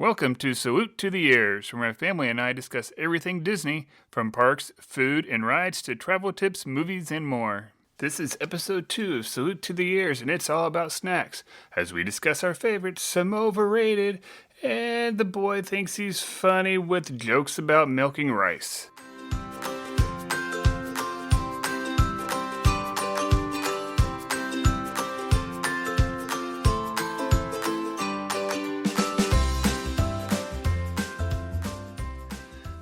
Welcome to Salute to the Ears, where my family and I discuss everything Disney, from parks, food, and rides to travel tips, movies, and more. This is episode 2 of Salute to the Ears, and it's all about snacks, as we discuss our favorites, some overrated, and the boy thinks he's funny with jokes about milking rice.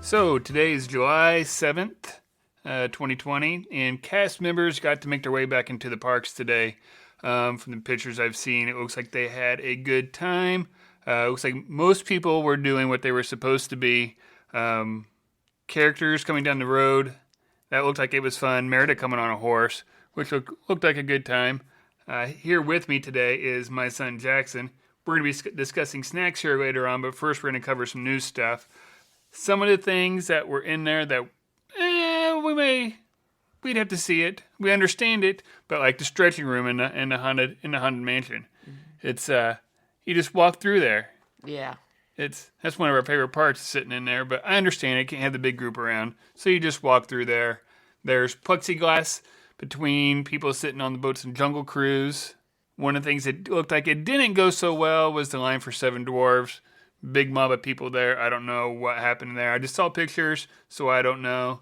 So, today is July 7th, 2020, and cast members got to make their way back into the parks today. From the pictures I've seen, it looks like they had a good time. It looks like most people were doing what they were supposed to be. Characters coming down the road, that looked like it was fun. Merida coming on a horse, which looked like a good time. Here with me today is my son Jackson. We're going to be discussing snacks here later on, but first we're going to cover some news stuff. Some of the things that were in there that we'd have to see it. We understand it, but like the stretching room in the haunted mansion, it's you just walk through there. Yeah, that's one of our favorite parts, sitting in there. But I understand it can't have the big group around, so you just walk through there. There's plexiglass between people sitting on the boats and Jungle Cruise. One of the things that looked like it didn't go so well was the line for Seven Dwarfs. Big mob of people there. I don't know what happened there. I just saw pictures, so I don't know.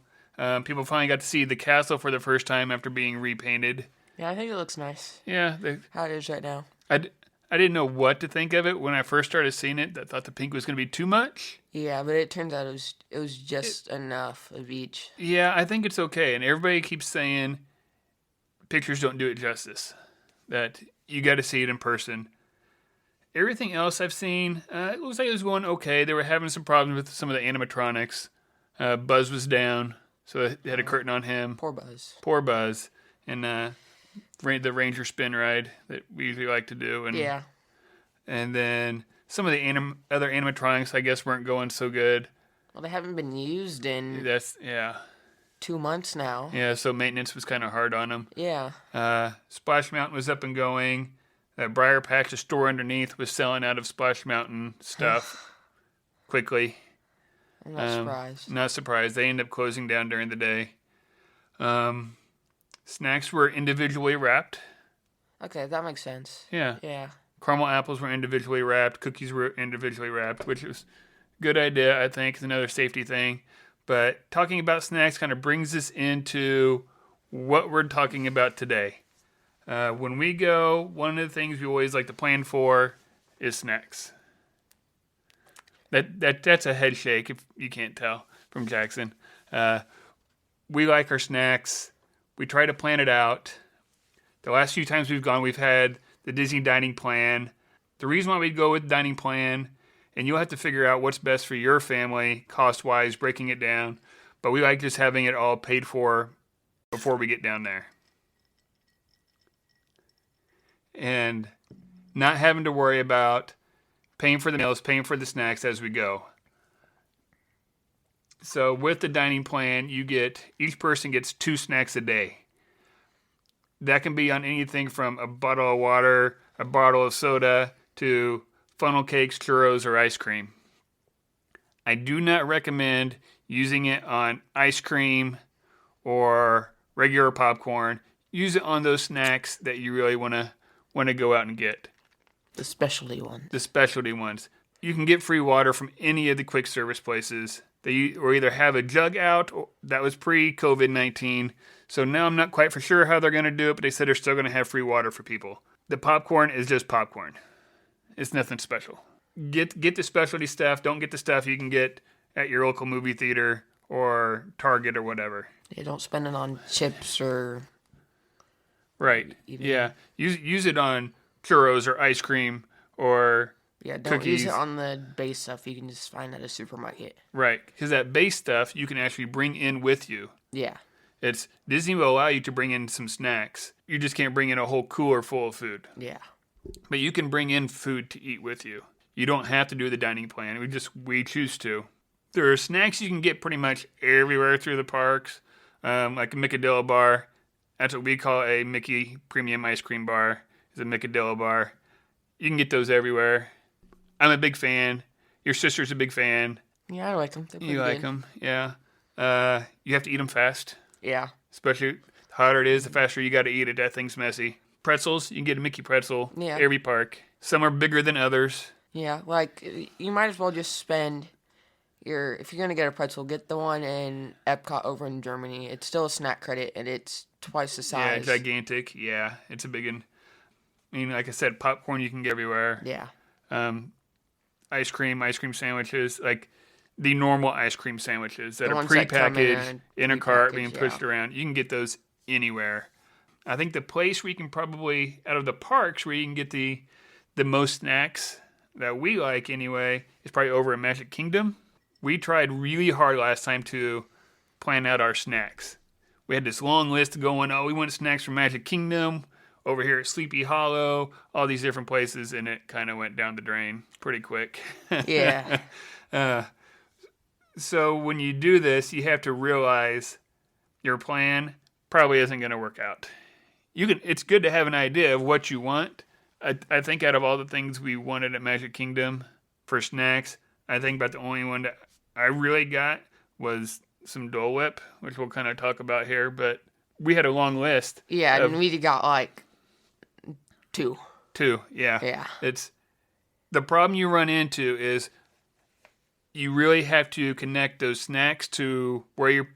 People finally got to see the castle for the first time after being repainted. Yeah, I think it looks nice. Yeah. How it is right now. I didn't know what to think of it when I first started seeing it. I thought the pink was going to be too much. Yeah, but it turns out it was just enough of each. Yeah, I think it's okay. And everybody keeps saying pictures don't do it justice. That you got to see it in person. Everything else I've seen, it looks like it was going okay. They were having some problems with some of the animatronics. Buzz was down, so they had a curtain on him. Poor Buzz. Poor Buzz. And the Ranger spin ride that we usually like to do. And, yeah. And then some of the other animatronics, I guess, weren't going so good. Well, they haven't been used in 2 months now. Yeah, so maintenance was kind of hard on them. Yeah. Splash Mountain was up and going. That Briar Patch, the store underneath, was selling out of Splash Mountain stuff quickly. I'm not surprised. Not surprised. They ended up closing down during the day. Snacks were individually wrapped. Okay, that makes sense. Yeah. Yeah. Caramel apples were individually wrapped. Cookies were individually wrapped, which was a good idea, I think. It's another safety thing. But talking about snacks kind of brings us into what we're talking about today. When we go, one of the things we always like to plan for is snacks. That's a head shake if you can't tell from Jackson. We like our snacks. We try to plan it out. The last few times we've gone, we've had the Disney dining plan. The reason why we'd go with dining plan, and you'll have to figure out what's best for your family, cost-wise, breaking it down. But we like just having it all paid for before we get down there. And not having to worry about paying for the meals, paying for the snacks as we go. So with the dining plan, each person gets 2 snacks a day. That can be on anything from a bottle of water, a bottle of soda, to funnel cakes, churros, or ice cream. I do not recommend using it on ice cream or regular popcorn. Use it on those snacks that you really want to go out and get. The specialty ones. The specialty ones. You can get free water from any of the quick service places. They either have a jug out, or that was pre-COVID-19. So now I'm not quite for sure how they're going to do it, but they said they're still going to have free water for people. The popcorn is just popcorn. It's nothing special. Get the specialty stuff. Don't get the stuff you can get at your local movie theater or Target or whatever. Yeah, don't spend it on chips or... Right. Yeah. Use it on churros or ice cream or don't cookies. Use it on the base stuff you can just find at a supermarket. Right. Because that base stuff you can actually bring in with you. Yeah. Disney will allow you to bring in some snacks. You just can't bring in a whole cooler full of food. Yeah. But you can bring in food to eat with you. You don't have to do the dining plan. We choose to. There are snacks you can get pretty much everywhere through the parks, like a Micadillo bar. That's what we call a Mickey Premium Ice Cream Bar. It's a Micadillo bar. You can get those everywhere. I'm a big fan. Your sister's a big fan. Yeah, I like them. They're pretty You like good. them, yeah. You have to eat them fast. Yeah. Especially the hotter it is, the faster you got to eat it. That thing's messy. Pretzels, you can get a Mickey pretzel. Yeah. Every park. Some are bigger than others. Yeah, like, you might as well just spend if you're going to get a pretzel, get the one in Epcot over in Germany. It's still a snack credit, and it's twice the Yeah, size. gigantic. Yeah, it's a big one. I mean, like I said, popcorn you can get everywhere. Yeah. Ice cream sandwiches, like the normal ice cream sandwiches that The are ones that come prepackaged in a cart being prepackaged, pushed around. You can get those anywhere. I think the place where you can probably, out of the parks, where you can get the most snacks that we like anyway, is probably over at Magic Kingdom. We tried really hard last time to plan out our snacks. We had this long list going, we want snacks from Magic Kingdom, over here at Sleepy Hollow, all these different places, and it kind of went down the drain pretty quick. Yeah. So when you do this, you have to realize your plan probably isn't going to work out. It's good to have an idea of what you want. I think out of all the things we wanted at Magic Kingdom for snacks, I think about the only one that I really got was some Dole Whip, which we'll kind of talk about here. But we had a long list. Yeah, and we got like 2. 2, yeah. Yeah. It's the problem you run into is you really have to connect those snacks to where you're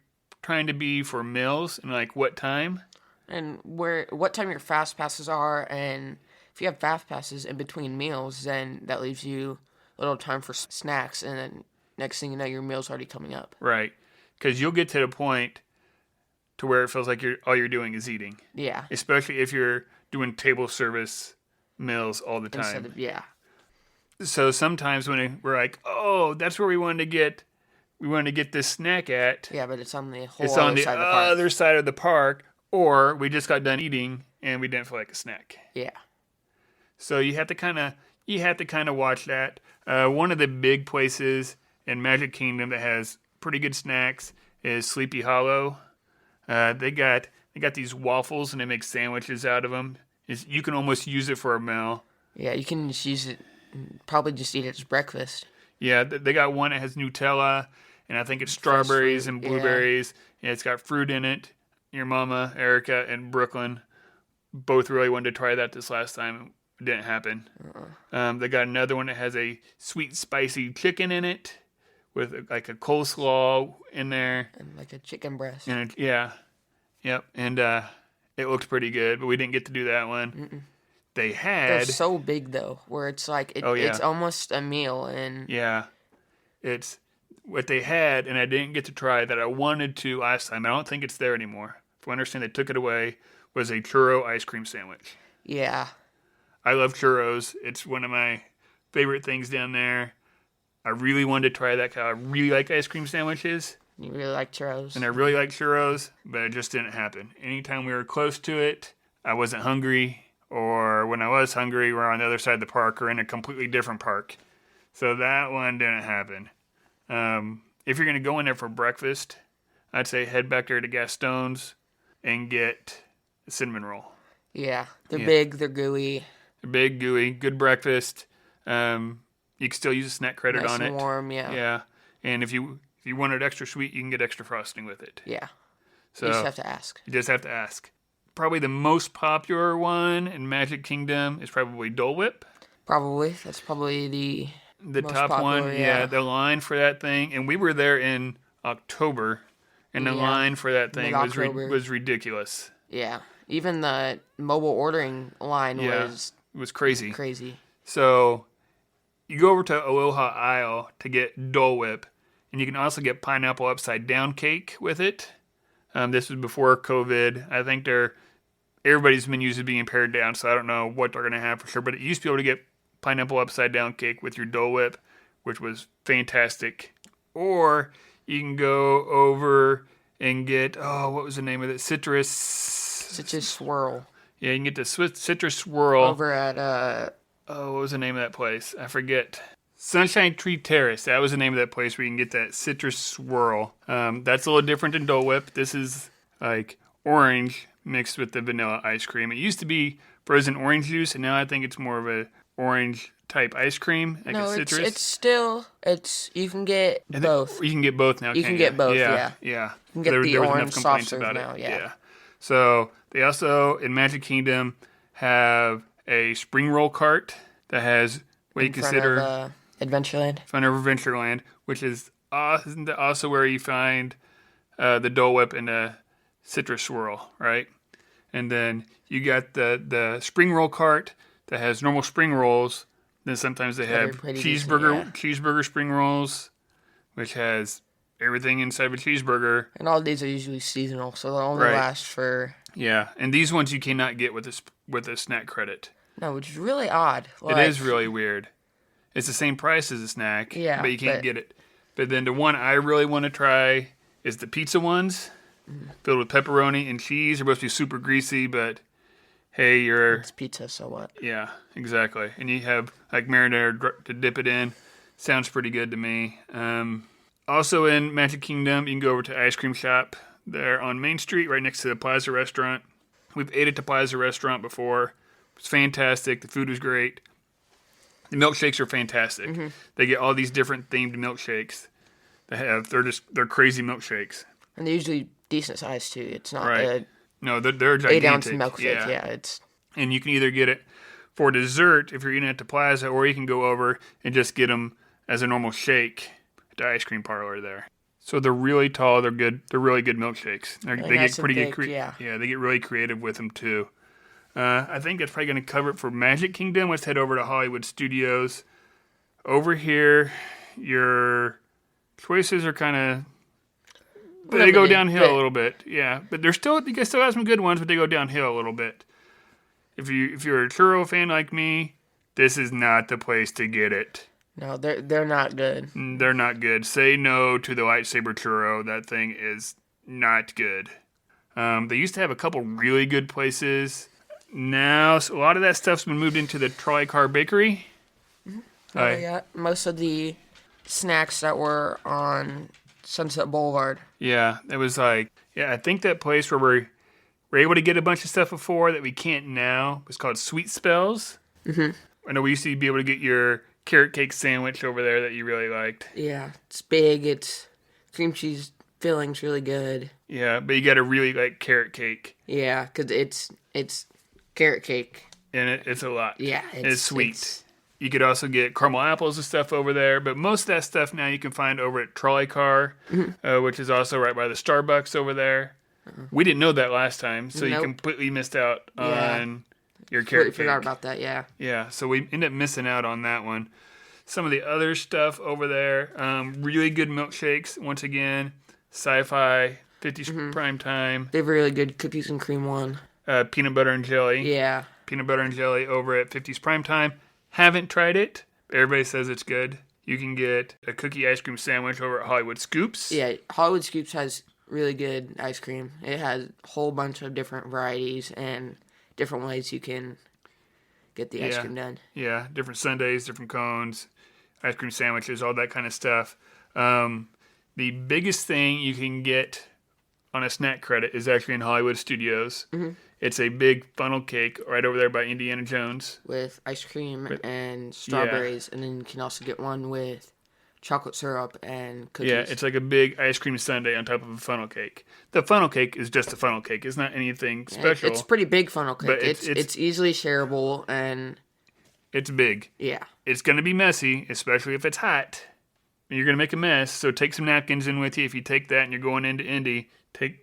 trying to be for meals and like what time. And what time your fast passes are, and if you have fast passes in between meals, then that leaves you a little time for snacks, and then next thing you know, your meal's already coming up. Right. Because you'll get to the point to where it feels like all you're doing is eating. Yeah. Especially if you're doing table service meals all the time. Instead of, yeah. So sometimes when we're like, that's where we wanted to get this snack at. Yeah, but it's on the whole It's on the side of the park. other side of the park, or we just got done eating and we didn't feel like a snack. Yeah. So you have to kind of watch that. One of the big places in Magic Kingdom that has pretty good snacks is Sleepy Hollow. They got these waffles and they make sandwiches out of them. You can almost use it for a meal. Yeah, you can just use it, probably just eat it as breakfast. Yeah, they got one that has Nutella, and I think it's strawberries and blueberries. Yeah, it's got fruit in it. Your mama, Erica, and Brooklyn both really wanted to try that this last time. It didn't happen. They got another one that has a sweet, spicy chicken in it with like a coleslaw in there. And like a chicken breast. And yep. And it looked pretty good, but we didn't get to do that one. Mm-mm. They're so big though, where it's like it's almost a meal, and yeah, it's what they had, and I didn't get to try that I wanted to last time. I don't think it's there anymore. If I understand, they took it away. Was a churro ice cream sandwich. Yeah, I love churros. It's one of my favorite things down there. I really wanted to try that because I really like ice cream sandwiches. You really like churros. And I really like churros, but it just didn't happen. Anytime we were close to it, I wasn't hungry. Or when I was hungry, we're on the other side of the park or in a completely different park. So that one didn't happen. If you're going to go in there for breakfast, I'd say head back there to Gaston's and get a cinnamon roll. Yeah, they're big, they're gooey. They're big, gooey, good breakfast. You can still use a snack credit nice on and it. Warm, yeah. Yeah, and if you want it extra sweet, you can get extra frosting with it. Yeah. So you just have to ask. You just have to ask. Probably the most popular one in Magic Kingdom is probably Dole Whip. Probably. That's probably the most top popular, one. Yeah, the line for that thing. And we were there in October, and the line for that thing was ridiculous. Yeah. Even the mobile ordering line was crazy. Crazy. So you go over to Aloha Isle to get Dole Whip, and you can also get pineapple upside down cake with it. This was before COVID. I think everybody's menus are being pared down, so I don't know what they're going to have for sure. But it used to be able to get pineapple upside down cake with your Dole Whip, which was fantastic. Or you can go over and get, what was the name of it? Citrus Swirl. Yeah, you can get the Citrus Swirl. Over at, what was the name of that place? I forget. Sunshine Tree Terrace. That was the name of that place where you can get that Citrus Swirl. That's a little different than Dole Whip. This is like orange mixed with the vanilla ice cream. It used to be frozen orange juice, and now I think it's more of a orange type ice cream, like No, a it's citrus. it's still you can get both. You can get both now. You can't can get both, Yeah, yeah. yeah. You can get the There was orange enough soft complaints serve about now, it. yeah. So they also in Magic Kingdom have a spring roll cart that has what you In front consider of Adventureland. front of Adventureland, which is isn't that also where you find the Dole Whip and the citrus swirl, right? And then you got the spring roll cart that has normal spring rolls. Then sometimes they That are have pretty cheeseburger decent, cheeseburger spring rolls, which has everything inside of a cheeseburger. And all of these are usually seasonal, so they'll only Right. last for... Yeah, and these ones you cannot get with a snack credit. No, which is really odd. It is really weird. It's the same price as a snack, Yeah, but you can't get it. But then the one I really want to try is the pizza ones, filled with pepperoni and cheese. They're supposed to be super greasy, but hey, It's pizza, so what? yeah, exactly. And you have like marinara to dip it in. Sounds pretty good to me. Also in Magic Kingdom, you can go over to Ice Cream Shop there on Main Street, right next to the Plaza Restaurant. We've ate at the Plaza Restaurant before. It's fantastic. The food was great. The milkshakes are fantastic. They get all these different themed milkshakes. They're crazy milkshakes. And they're usually decent size, too. It's not Right. No, they're 8-ounce gigantic. milkshake. Yeah, it's... And you can either get it for dessert if you're eating at the Plaza, or you can go over and just get them as a normal shake at the ice cream parlor there. So they're really tall. They're good. They're really good milkshakes. They nice get and pretty thick, good. yeah. They get really creative with them too. I think that's probably going to cover it for Magic Kingdom. Let's head over to Hollywood Studios. Over here, your choices are kind of they go downhill a little bit. Yeah, but you guys still have some good ones, but they go downhill a little bit. If you're a churro fan like me, this is not the place to get it. No, they're not good. They're not good. Say no to the lightsaber churro. That thing is not good. They used to have a couple really good places. Now, a lot of that stuff's been moved into the Trolley Car Bakery. Oh, yeah. Most of the snacks that were on Sunset Boulevard. Yeah, it was I think that place where we're able to get a bunch of stuff before that we can't now was called Sweet Spells. Mm-hmm. I know we used to be able to get your carrot cake sandwich over there that you really liked. Yeah, it's big. It's cream cheese filling's really good. Yeah, but you got to really like carrot cake. Yeah, because it's carrot cake. And it's a lot. Yeah, it's sweet. You could also get caramel apples and stuff over there, but most of that stuff now you can find over at Trolley Car, which is also right by the Starbucks over there. We didn't know that last time, so you completely missed out on your carrot cake. Forgot about that, yeah. Yeah, so we ended up missing out on that one. Some of the other stuff over there, really good milkshakes, once again, Sci-Fi, 50s Prime Time. They have a really good cookies and cream one. Peanut butter and jelly. Yeah. Peanut butter and jelly over at 50s Prime Time. Haven't tried it. Everybody says it's good. You can get a cookie ice cream sandwich over at Hollywood Scoops. Yeah, Hollywood Scoops has really good ice cream. It has a whole bunch of different varieties and different ways you can get the ice cream done. Yeah, different sundaes, different cones, ice cream sandwiches, all that kind of stuff. The biggest thing you can get on a snack credit is actually in Hollywood Studios. Mm-hmm. It's a big funnel cake right over there by Indiana Jones. With ice cream and strawberries, and then you can also get one with chocolate syrup and cookies. Yeah, it's like a big ice cream sundae on top of a funnel cake. The funnel cake is just a funnel cake. It's not anything special. It's a pretty big funnel cake. But it's easily shareable, and it's big. Yeah. It's going to be messy, especially if it's hot. You're going to make a mess, so take some napkins in with you. If you take that and you're going into Indy,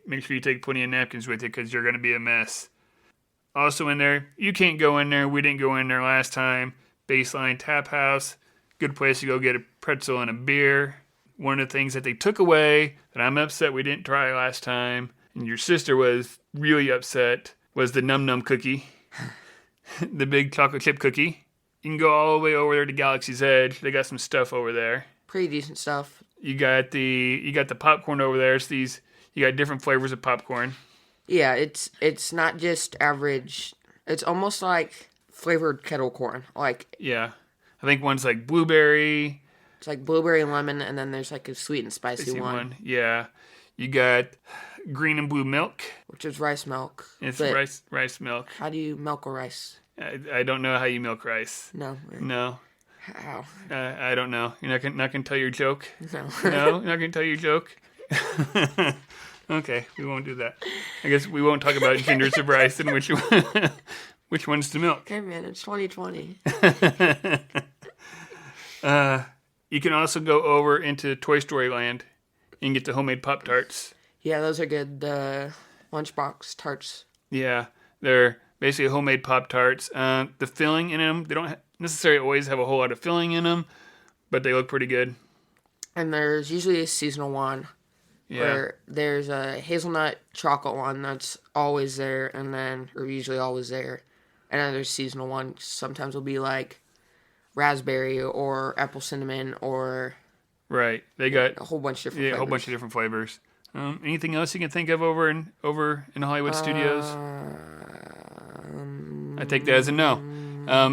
make sure you take plenty of napkins with you because you're going to be a mess. Also in there, you can't go in there. We didn't go in there last time. Baseline Tap House. Good place to go get a pretzel and a beer. One of the things that they took away that I'm upset we didn't try last time, and your sister was really upset, was the Num Num cookie. The big chocolate chip cookie. You can go all the way over there to Galaxy's Edge. They got some stuff over there. Pretty decent stuff. You got the popcorn over there. It's you got different flavors of popcorn. Yeah, it's not just average. It's almost like flavored kettle corn. Yeah, I think one's like blueberry. It's like blueberry and lemon, and then there's like a sweet and spicy one. Yeah, you got green and blue milk, which is rice milk. It's rice milk. How do you milk a rice? I don't know how you milk rice. No. No. How? I don't know. You're not gonna tell your joke? No. No? You're not gonna tell your joke? Okay, we won't do that. I guess we won't talk about genders of rice and which ones to milk. Hey man, it's 2020. You can also go over into Toy Story Land and get the homemade Pop-Tarts. Yeah, those are good. The lunchbox tarts. Yeah, they're basically homemade Pop-Tarts. The filling in them, they don't necessarily always have a whole lot of filling in them, but they look pretty good. And there's usually a seasonal one. Yeah. Where there's a hazelnut chocolate one that's always there, or usually always there. And then there's seasonal one. Sometimes it'll be like raspberry or apple cinnamon or Right. They got a whole bunch of different a flavors. whole bunch of different flavors. Anything else you can think of over in Hollywood Studios? I take that as a no.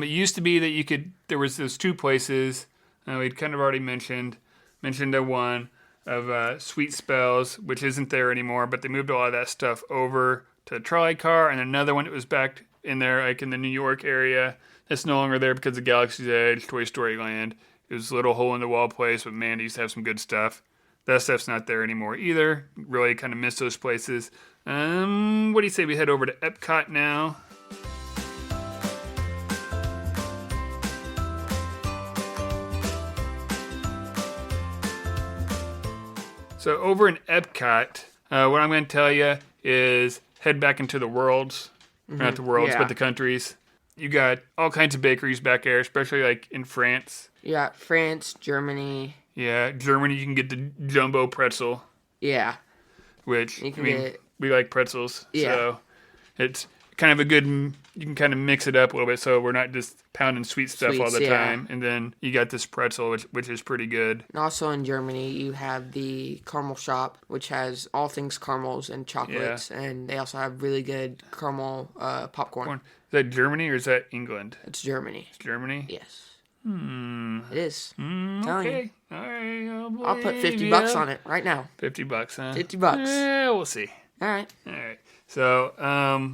It used to be that there was those two places we'd kind of already mentioned the one of Sweet Spells, which isn't there anymore, but they moved a lot of that stuff over to the trolley car, and another one that was back in there, like in the New York area, that's no longer there because of Galaxy's Edge, Toy Story Land. It was a little hole-in-the-wall place, but man, they used to have some good stuff. That stuff's not there anymore either. Really kind of miss those places. What do you say we head over to Epcot now? So over in Epcot, what I'm going to tell you is head back into the worlds. Not the worlds, but the countries. You got all kinds of bakeries back there, especially like in France. Yeah, France, Germany. Yeah, Germany, you can get the jumbo pretzel. Yeah. Which, You can get, we like pretzels. Yeah. So it's kind of you can kind of mix it up a little bit so we're not just pounding sweet stuff all the time. And then you got this pretzel, which is pretty good. And also in Germany, you have the caramel shop, which has all things caramels and chocolates. Yeah. And they also have really good caramel popcorn. Is that Germany or is that England? It's Germany. It's Germany? Yes. It is. Okay. All right. I'll put $50 on it right now. $50, huh? $50. Yeah, we'll see. All right. So,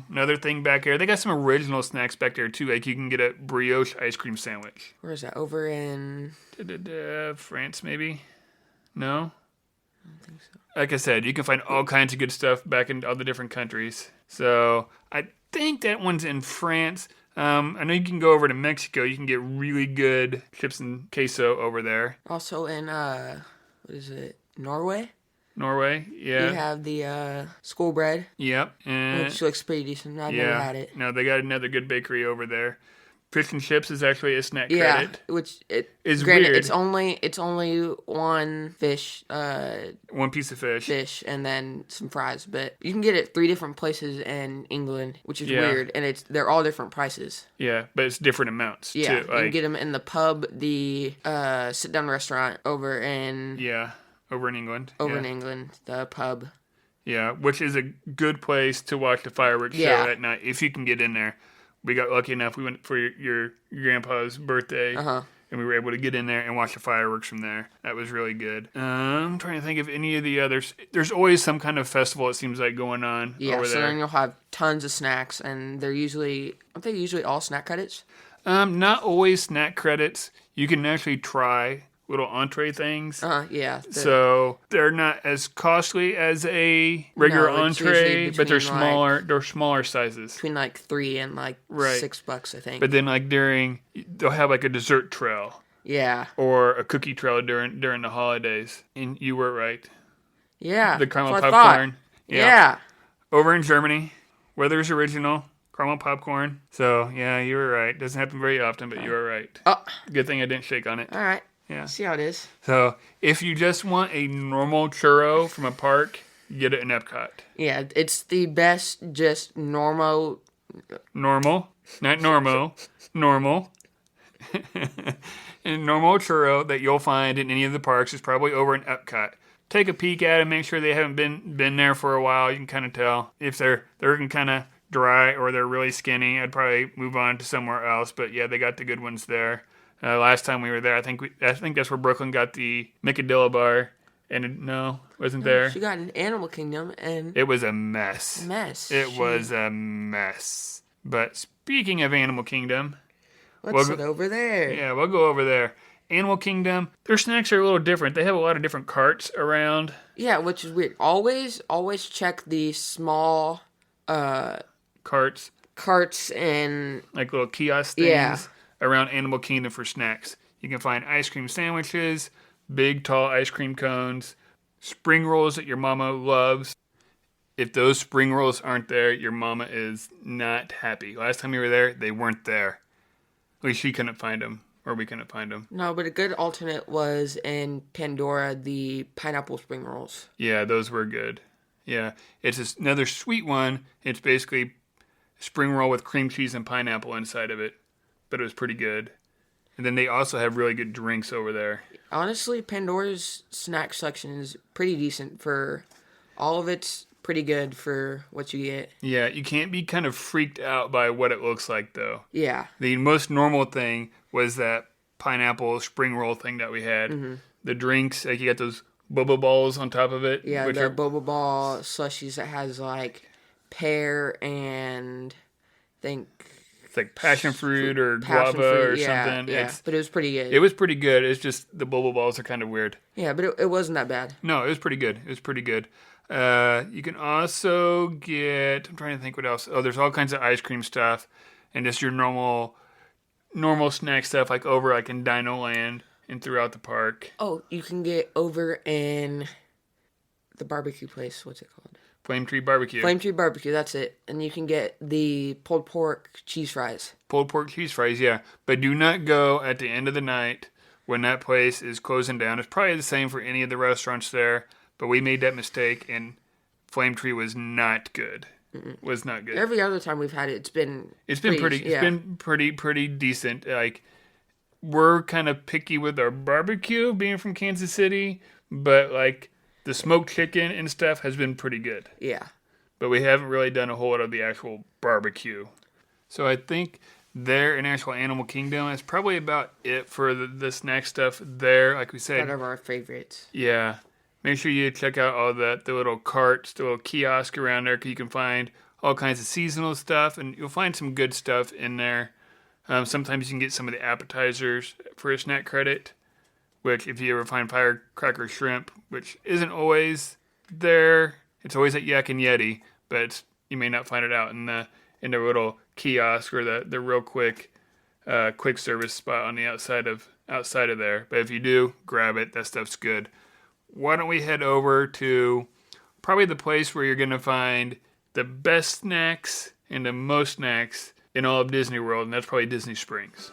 another thing back there, they got some original snacks back there too. Like you can get a brioche ice cream sandwich. Where is that? Over in France, maybe? No? I don't think so. Like I said, you can find all kinds of good stuff back in all the different countries. So, I think that one's in France. I know you can go over to Mexico. You can get really good chips and queso over there. Also in, what is it, Norway? Norway, yeah. You have the school bread. Yep. Which looks pretty decent. I've never had it. No, they got another good bakery over there. Fish and chips is actually a snack yeah, credit. Which is granted, weird. It's only one fish. One piece of fish. Fish and then some fries, but you can get it 3 different places in England, which is weird, and they're all different prices. Yeah, but it's different amounts too. You can get them in the pub, the sit down restaurant over in over in England. In England, the pub. Yeah, which is a good place to watch the fireworks show at night if you can get in there. We got lucky enough. We went for your grandpa's birthday, and we were able to get in there and watch the fireworks from there. That was really good. I'm trying to think of any of the others. There's always some kind of festival, it seems like, going on over there. So then you'll have tons of snacks, and aren't they usually all snack credits? Not always snack credits. You can actually try little entree things. So they're not as costly as a regular entree, but they're smaller. They're smaller sizes. Between like $3 and like $6, I think. But then like they'll have like a dessert trail. Yeah. Or a cookie trail during the holidays. And you were right. Yeah. The caramel popcorn. Yeah. Over in Germany, Werther's Original. Caramel popcorn. So yeah, you were right. Doesn't happen very often, but you were right. Oh. Good thing I didn't shake on it. All right. Yeah. See how it is. So, if you just want a normal churro from a park, get it in Epcot. Yeah, it's the best, just normal. Normal, not normal. Normal. And normal churro that you'll find in any of the parks is probably over in Epcot. Take a peek at them, make sure they haven't been there for a while. You can kind of tell if they're kind of dry or they're really skinny. I'd probably move on to somewhere else. But yeah, they got the good ones there. Last time we were there, I think that's where Brooklyn got the Micadilla bar, and wasn't there. She got an Animal Kingdom, and it was a mess. It was a mess. But speaking of Animal Kingdom, Let's sit over there. yeah, we'll go over there. Animal Kingdom, their snacks are a little different. They have a lot of different carts around. Yeah, which is weird. Always check the small Carts, carts and like little kiosk things Yeah. around Animal Kingdom for snacks. You can find ice cream sandwiches, big, tall ice cream cones, spring rolls that your mama loves. If those spring rolls aren't there, your mama is not happy. Last time we were there, they weren't there. At least she couldn't find them, or we couldn't find them. No, but a good alternate was in Pandora, the pineapple spring rolls. Yeah, those were good. Yeah, it's another sweet one. It's basically spring roll with cream cheese and pineapple inside of it, but it was pretty good. And then they also have really good drinks over there. Honestly, Pandora's snack section is pretty decent for all of it's pretty good for what you get. Yeah, you can't be kind of freaked out by what it looks like, though. Yeah. The most normal thing was that pineapple spring roll thing that we had. Mm-hmm. The drinks, like you got those boba balls on top of it. Yeah, which the are, boba ball slushies that has like pear and I think it's like passion fruit or passion guava fruit. or Yeah, something. yeah, but it was pretty good. It was pretty good. It's just the boba balls are kind of weird. Yeah, but it wasn't that bad. No, it was pretty good. It was pretty good. You can also get, I'm trying to think what else. Oh, there's all kinds of ice cream stuff and just your normal snack stuff like over like in Dino Land and throughout the park. Oh, you can get over in the barbecue place. What's it called? Flame Tree Barbecue. Flame Tree Barbecue, that's it. And you can get the pulled pork cheese fries. Pulled pork cheese fries, yeah. But do not go at the end of the night when that place is closing down. It's probably the same for any of the restaurants there, but we made that mistake and Flame Tree was not good. Was not good. Every other time we've had it, it's been pretty decent. Like we're kind of picky with our barbecue being from Kansas City, but like the smoked chicken and stuff has been pretty good. Yeah. But we haven't really done a whole lot of the actual barbecue. So I think there in actual Animal Kingdom is probably about it for the snack stuff there. Like we said, One of our favorites. yeah. Make sure you check out all the little carts, the little kiosk around there, because you can find all kinds of seasonal stuff, and you'll find some good stuff in there. Sometimes you can get some of the appetizers for a snack credit, which if you ever find firecracker shrimp, which isn't always there, it's always at Yak and Yeti, but you may not find it out in the little kiosk or the real quick service spot on the outside of there. But if you do, grab it. That stuff's good. Why don't we head over to probably the place where you're going to find the best snacks and the most snacks in all of Disney World, and that's probably Disney Springs.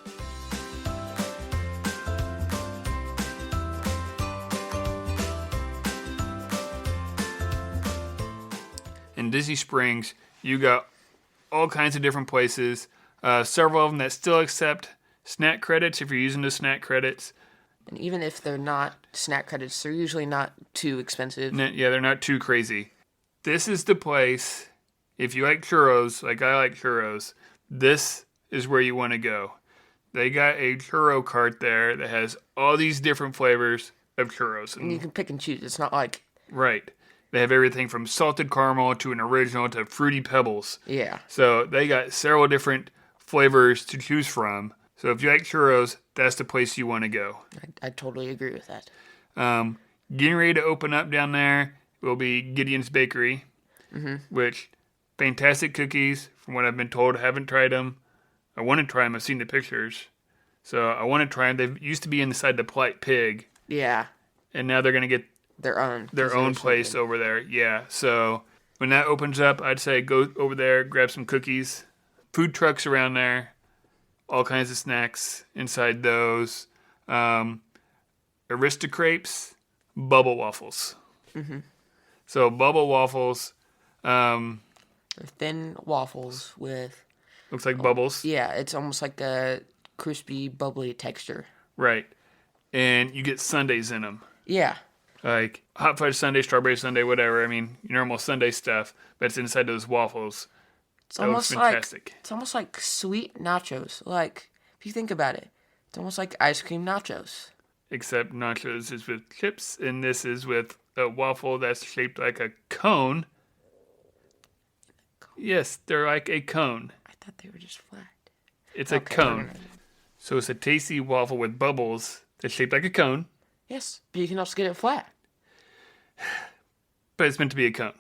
In Disney Springs, you got all kinds of different places, several of them that still accept snack credits if you're using the snack credits. And even if they're not snack credits, they're usually not too expensive. Yeah, they're not too crazy. This is the place, if you like churros, like I like churros, this is where you want to go. They got a churro cart there that has all these different flavors of churros. And you can pick and choose. It's not like... Right. They have everything from salted caramel to an original to fruity pebbles. Yeah. So they got several different flavors to choose from. So if you like churros, that's the place you want to go. I totally agree with that. Getting ready to open up down there will be Gideon's Bakery, which fantastic cookies. From what I've been told, I haven't tried them. I want to try them. I've seen the pictures, so I want to try them. They used to be inside the Polite Pig, Yeah. and now they're going to get Their own place over there. Yeah. So when that opens up, I'd say go over there, grab some cookies. Food trucks around there. All kinds of snacks inside those. Aristocrapes, bubble waffles. So bubble waffles. They're thin waffles with... Looks like bubbles. Yeah, it's almost like a crispy, bubbly texture. Right. And you get sundaes in them. Yeah. Like hot fudge sundae, strawberry sundae, whatever. I mean, your normal sundae stuff, but it's inside those waffles. It's almost like sweet nachos. Like, if you think about it, it's almost like ice cream nachos. Except nachos is with chips, and this is with a waffle that's shaped like a cone. Yes, they're like a cone. I thought they were just flat. It's a cone. So it's a tasty waffle with bubbles that's shaped like a cone. Yes, but you can also get it flat. But it's meant to be a cone.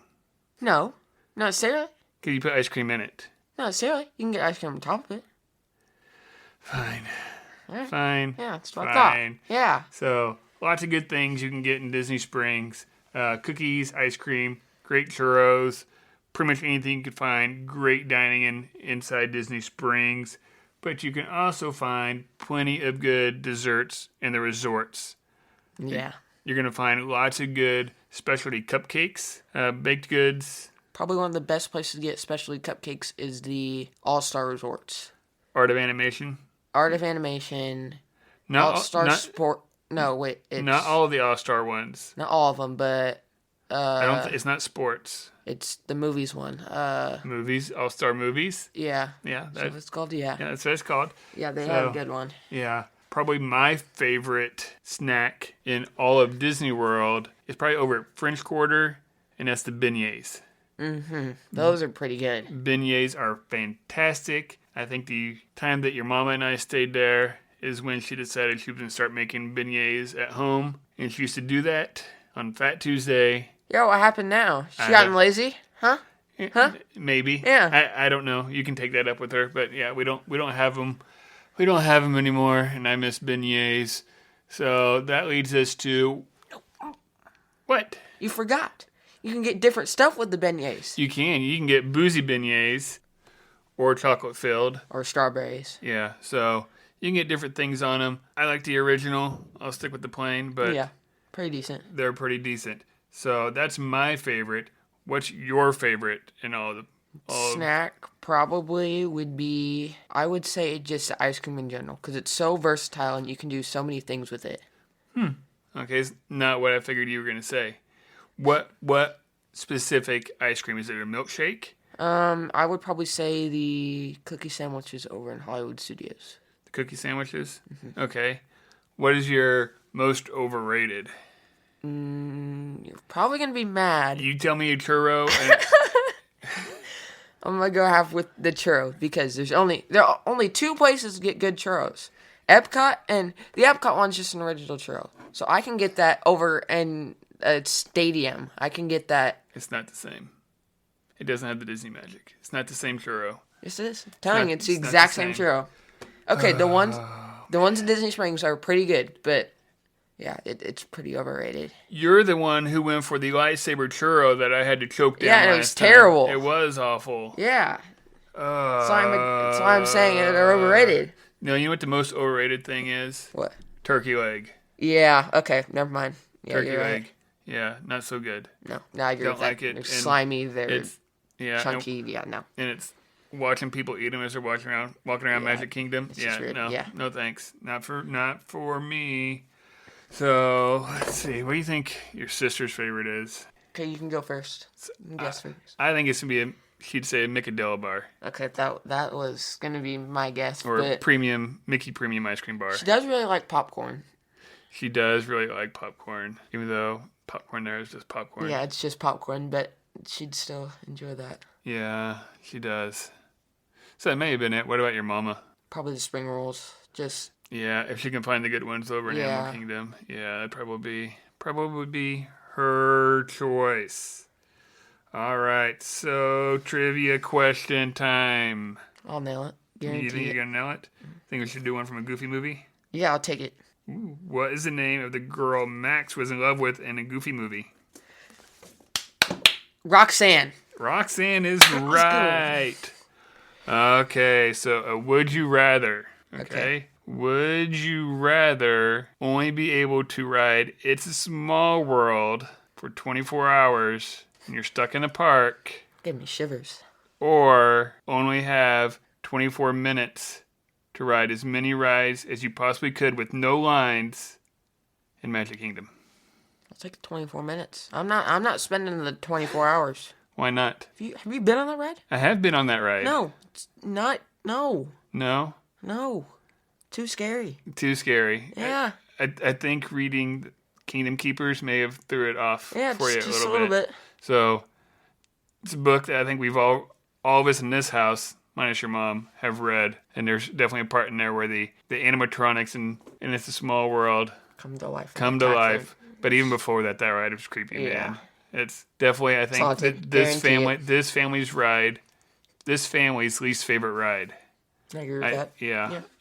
No, not necessarily. Because you put ice cream in it. Not necessarily. You can get ice cream on top of it. Fine. Yeah. Fine. Yeah, that's what I thought. Yeah. So, lots of good things you can get in Disney Springs. Cookies, ice cream, great churros, pretty much anything you could find. Great dining inside Disney Springs. But you can also find plenty of good desserts in the resorts. Yeah. You're going to find lots of good specialty cupcakes, baked goods. Probably one of the best places to get specialty cupcakes is the All-Star Resorts. Art of Animation. Art of Animation. Not All-Star Sport. No, wait. It's not all of the All-Star ones. Not all of them, but... it's not sports. It's the movies one. Movies, All-Star Movies. Yeah. Yeah. That's what it's called, yeah. Yeah, that's what it's called. Yeah, they have a good one. Yeah. Probably my favorite snack in all of Disney World is probably over at French Quarter, and that's the beignets. Mm-hmm. Those are pretty good. Beignets are fantastic. I think the time that your mama and I stayed there is when she decided she was going to start making beignets at home. And she used to do that on Fat Tuesday. Yo, what happened now? She gotten lazy? Huh? Huh? Maybe. Yeah. I don't know. You can take that up with her. But yeah, we don't have them. We don't have them anymore, and I miss beignets. So that leads us to... What? You forgot. You can get different stuff with the beignets. You can. You can get boozy beignets or chocolate-filled. Or strawberries. Yeah, so you can get different things on them. I like the original. I'll stick with the plain, but yeah, pretty decent. They're pretty decent. So that's my favorite. What's your favorite in all of them? Snack probably would be, I would say just ice cream in general, because it's so versatile and you can do so many things with it. Okay, it's not what I figured you were going to say. What specific ice cream? Is it a milkshake? I would probably say the cookie sandwiches over in Hollywood Studios. The cookie sandwiches? Mm-hmm. Okay. What is your most overrated? You're probably going to be mad. You tell me a churro and... I'm going to go half with the churro because there are only two places to get good churros. Epcot, and the Epcot one's just an original churro. So I can get that over in a stadium. I can get that. It's not the same. It doesn't have the Disney magic. It's not the same churro. Yes, it is. I'm telling you, it's the exact same churro. Okay, the ones in Disney Springs are pretty good, but yeah, it's pretty overrated. You're the one who went for the lightsaber churro that I had to choke down. Yeah, and it was terrible. It was awful. Yeah. That's why I'm saying they're overrated. No, you know what the most overrated thing is? What? Turkey leg. Yeah. Okay. Never mind. Yeah, Turkey leg. Right. Yeah, not so good. No, I agree with that. Like it. They're slimy. They're chunky. And, yeah, no. And it's watching people eat them as they're walking around Magic Kingdom. Yeah, no, no thanks. Not for me. So let's see. What do you think your sister's favorite is? Okay, you can go first. Guess first. I think it's gonna be she'd say a Mickadella bar. Okay, that was gonna be my guess. Or a premium Mickey premium ice cream bar. She does really like popcorn. She does really like popcorn, even though popcorn there is just popcorn. Yeah, it's just popcorn, but she'd still enjoy that. Yeah, she does. So that may have been it. What about your mama? Probably the spring rolls. Just yeah, if she can find the good ones over in Animal Kingdom. Yeah, that'd probably would be her choice. All right, so trivia question time. I'll nail it. Guarantee you think you're gonna nail it? Think we should do one from a Goofy movie? Yeah, I'll take it. Ooh, what is the name of the girl Max was in love with in a Goofy movie? Roxanne. Roxanne is right. Okay, so a would you rather. Okay. Would you rather only be able to ride It's a Small World for 24 hours and you're stuck in a park? Give me shivers. Or only have 24 minutes to ride as many rides as you possibly could with no lines in Magic Kingdom? I'll take the 24 minutes. I'm not spending the 24 hours. Why not? Have you been on that ride? I have been on that ride. No, it's not. No. No? No. Too scary. Too scary. Yeah. I think reading Kingdom Keepers may have threw it off for you just a little bit. So it's a book that I think we've all of us in this house, minus your mom, have read. And there's definitely a part in there where the animatronics and It's a Small World Come to life. come to life. But even before that ride was creepy, man. It's definitely, I think, Haunted. this Guarantee family's ride, this family's least favorite ride. I agree with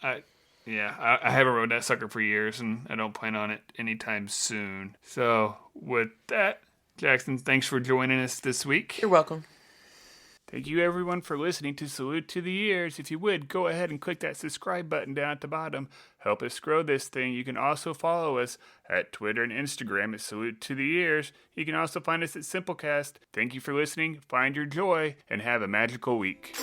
that. I haven't rode that sucker for years, and I don't plan on it anytime soon. So with that, Jackson, thanks for joining us this week. You're welcome. Thank you, everyone, for listening to Salute to the Ears. If you would, go ahead and click that subscribe button down at the bottom. Help us grow this thing. You can also follow us at Twitter and Instagram at Salute to the Ears. You can also find us at Simplecast. Thank you for listening. Find your joy, and have a magical week.